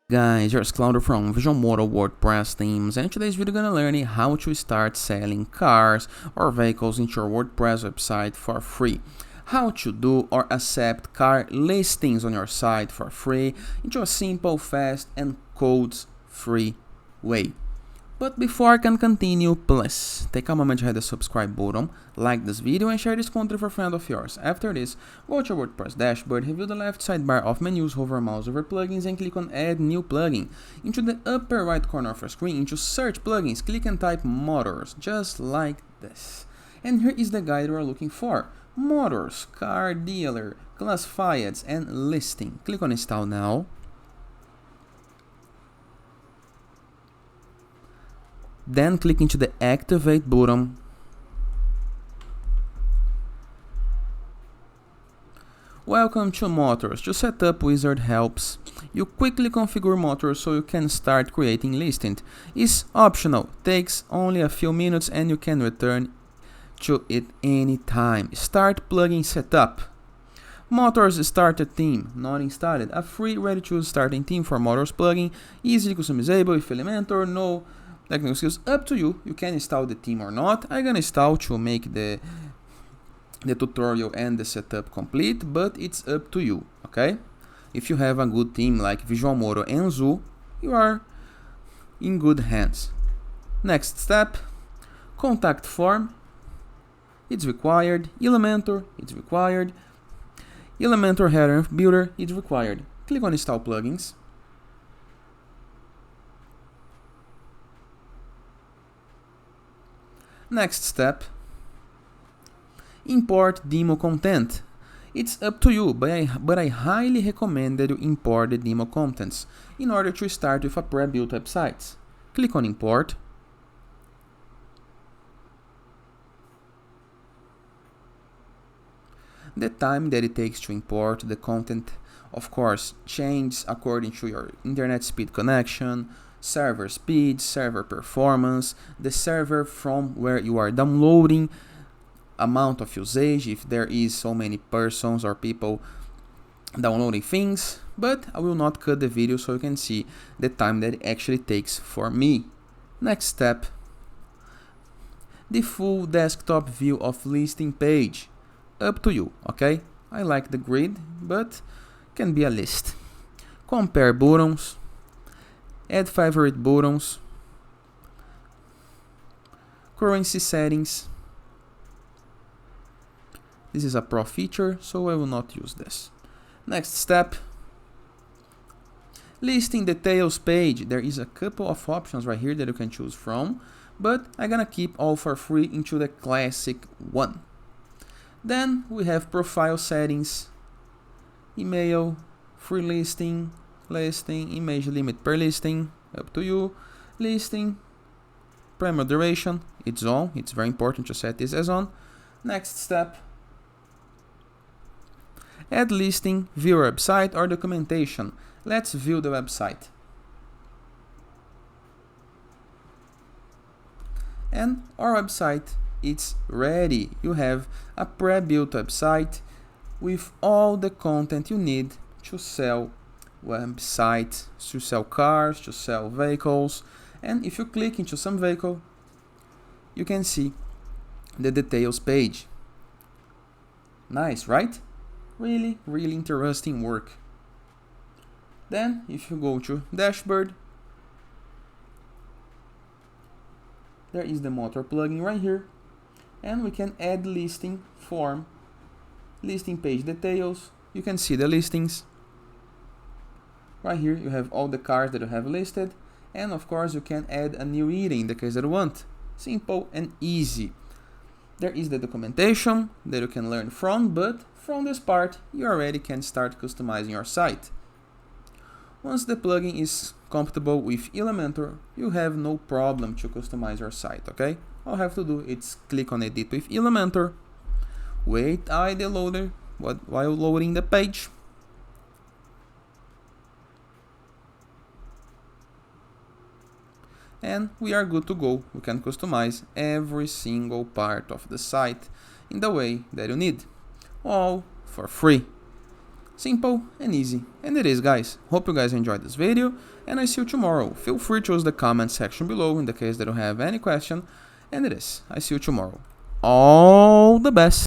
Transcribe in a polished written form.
Guys, here's Claudio from Automotive WordPress themes, and in today's video we're gonna learn how to start selling cars or vehicles into your WordPress website for free. How to do or accept car listings on your site for free into a simple, fast, and codes-free way. But before I can continue, please take a moment to hit the subscribe button, like this video, and share this content with a friend of yours. After this, go to your WordPress dashboard, review the left sidebar of menus, hover mouse over plugins, and click on Add New Plugin. Into the upper right corner of your screen, into Search Plugins, click and type Motors, just like this. And here is the guide we are looking for. Motors, Car Dealer, Classifieds, and Listing. Click on Install Now. Then click into the Activate button. Welcome to Motors. To set up Wizard helps. You quickly configure Motors so you can start creating listings. It's optional, takes only a few minutes and you can return to it anytime. Start plugin setup. Motors Starter Theme, not installed. A free ready-to-use starting theme for Motors plugin, easily customizable with Elementor, no technical skills. Up to you. You can install the theme or not. I'm gonna install to make the tutorial and the setup complete, but it's up to you, okay? If you have a good theme like Visual Modo and Zoo, you are in good hands. Next step, contact form. It's required. Elementor, it's required. Elementor header builder, it's required. Click on Install Plugins. Next step, import demo content. It's up to you, but I highly recommend that you import the demo contents in order to start with a pre-built website. Click on Import. The time that it takes to import the content, of course, changes according to your internet speed connection, server speed, server performance, the server from where you are downloading, amount of usage, if there is so many persons or people downloading things, but I will not cut the video so you can see the time that it actually takes for me. Next step, the full desktop view of listing page. Up to you, okay? I like the grid, but can be a list. Compare buttons, add favorite buttons, currency settings. This is a pro feature, so I will not use this. Next step, listing details page. There is a couple of options right here that you can choose from, but I'm gonna keep all for free into the classic one. Then we have profile settings, email, free listing, image limit per listing, up to you, listing, primary duration, it's on, it's very important to set this as on. Next step, add listing, view website or documentation. Let's view the website. And our website, it's ready. You have a pre-built website with all the content you need to sell websites, to sell cars, to sell vehicles. And if you click into some vehicle, you can see the details page. Nice, right? Really interesting work. Then if you go to dashboard, there is the motor plugin right here, and we can add listing form, listing page details. You can see the listings. Right here you have all the cars that you have listed, and of course you can add a new item in the case that you want. Simple and easy. There is the documentation that you can learn from, but from this part you already can start customizing your site. Once the plugin is compatible with Elementor, you have no problem to customize your site, okay? All you have to do is click on Edit with Elementor, wait while loading the page, and we are good to go. We can customize every single part of the site in the way that you need, all for free. Simple and easy. And it is, guys. Hope you guys enjoyed this video, and I see you tomorrow. Feel free to use the comment section below in the case that you have any question. And it is. I see you tomorrow. All the best.